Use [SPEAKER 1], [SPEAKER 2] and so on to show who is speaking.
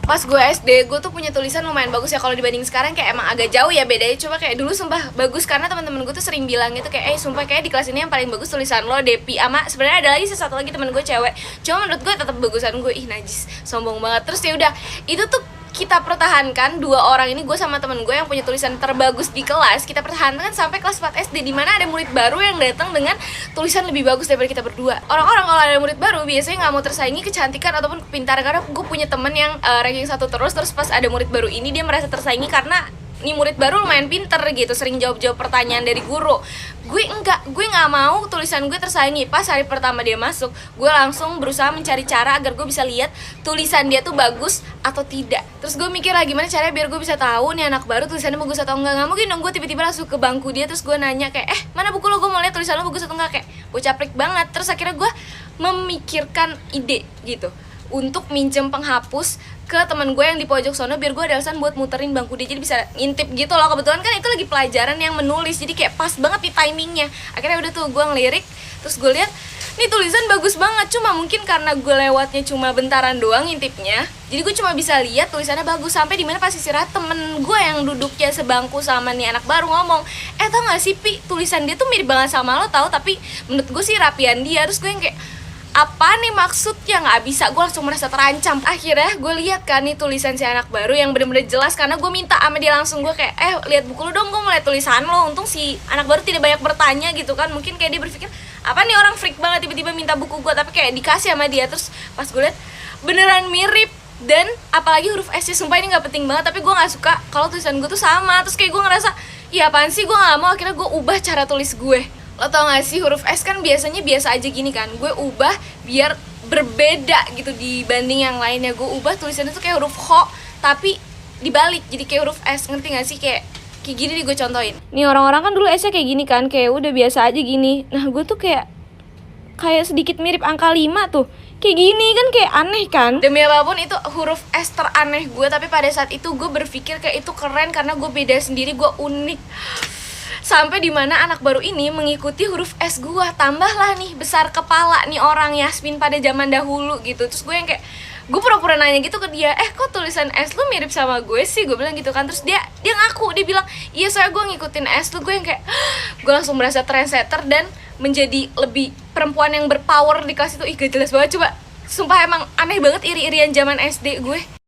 [SPEAKER 1] Pas gue SD, gue tuh punya tulisan lumayan bagus ya. Kalau dibanding sekarang kayak emang agak jauh ya bedanya. Coba kayak dulu sumpah bagus, karena teman-teman gue tuh sering bilang gitu kayak sumpah kayak di kelas ini yang paling bagus tulisan lo Depi. Ama sebenarnya ada lagi satu lagi teman gue cewek. Cuma menurut gue tetap bagusan gue. Ih najis, sombong banget. Terus ya udah, itu tuh kita pertahankan, dua orang ini, gue sama temen gue yang punya tulisan terbagus di kelas, kita pertahankan sampai kelas 4 SD, dimana ada murid baru yang datang dengan tulisan lebih bagus daripada kita berdua. Orang-orang kalau ada murid baru biasanya nggak mau tersaingi kecantikan ataupun kepintaran, karena gue punya temen yang ranking 1 terus pas ada murid baru ini dia merasa tersaingi karena nih murid baru lumayan pinter gitu, sering jawab-jawab pertanyaan dari guru. Gue nggak mau tulisan gue tersaingi. Pas hari pertama dia masuk, gue langsung berusaha mencari cara agar gue bisa lihat tulisan dia tuh bagus atau tidak. Terus gue mikir lah gimana caranya biar gue bisa tahu nih anak baru tulisannya bagus atau enggak. Nggak mungkin dong gue tiba-tiba langsung ke bangku dia terus gue nanya kayak mana buku lo, gue mau lihat tulisan lo bagus atau enggak. Kayak gue caprik banget. Terus akhirnya gue memikirkan ide gitu untuk minjem penghapus ke teman gue yang di pojok sono, biar gue ada alasan buat muterin bangku dia, jadi bisa ngintip gitu loh. Kebetulan kan itu lagi pelajaran yang menulis, jadi kayak pas banget di timingnya. Akhirnya udah tuh gue ngelirik, terus gue lihat nih tulisan bagus banget. Cuma mungkin karena gue lewatnya cuma bentaran doang ngintipnya, jadi gue cuma bisa lihat tulisannya bagus. Sampai dimana pas istirahat temen gue yang duduknya sebangku sama nih anak baru ngomong, tau gak sih Pi, tulisan dia tuh mirip banget sama lo tau, tapi menurut gue sih rapian dia. Terus gue yang kayak apa nih maksudnya, nggak bisa, gue langsung merasa terancam. Akhirnya gue lihat kan nih tulisan si anak baru yang bener-bener jelas, karena gue minta sama dia langsung. Gue kayak lihat buku lu dong, gue mau lihat tulisan lo. Untung si anak baru tidak banyak bertanya gitu kan, mungkin kayak dia berpikir apa nih orang freak banget tiba-tiba minta buku gue, tapi kayak dikasih sama dia. Terus pas gue lihat beneran mirip, dan apalagi huruf S-nya, sumpah ini nggak penting banget, tapi gue nggak suka kalau tulisan gue tuh sama. Terus kayak gue ngerasa ya apaan sih, gue nggak mau. Akhirnya gue ubah cara tulis gue. Lo tau gak sih, huruf S kan biasanya biasa aja gini kan, gue ubah biar berbeda gitu dibanding yang lainnya. Gue ubah tulisannya tuh kayak huruf Ho tapi dibalik, jadi kayak huruf S. Ngerti gak sih? Kayak gini nih gue contohin. Nih orang-orang kan dulu S-nya kayak gini kan, kayak udah biasa aja gini. Nah gue tuh kayak sedikit mirip angka 5 tuh, kayak gini kan, kayak aneh kan. Demi apapun itu huruf S teraneh gue, tapi pada saat itu gue berpikir kayak itu keren karena gue beda sendiri, gue unik. Sampai dimana anak baru ini mengikuti huruf S gue. Tambahlah nih besar kepala nih orang Yasmin pada zaman dahulu gitu. Terus gue yang kayak gue pura-pura nanya gitu ke dia, kok tulisan S lu mirip sama gue sih, gue bilang gitu kan. Terus dia ngaku, dia bilang iya soalnya gue ngikutin S lu. Gue yang kayak gue langsung merasa trendsetter dan menjadi lebih perempuan yang berpower di kelas itu. Ih gak jelas banget, coba sumpah emang aneh banget iri-irian zaman SD gue.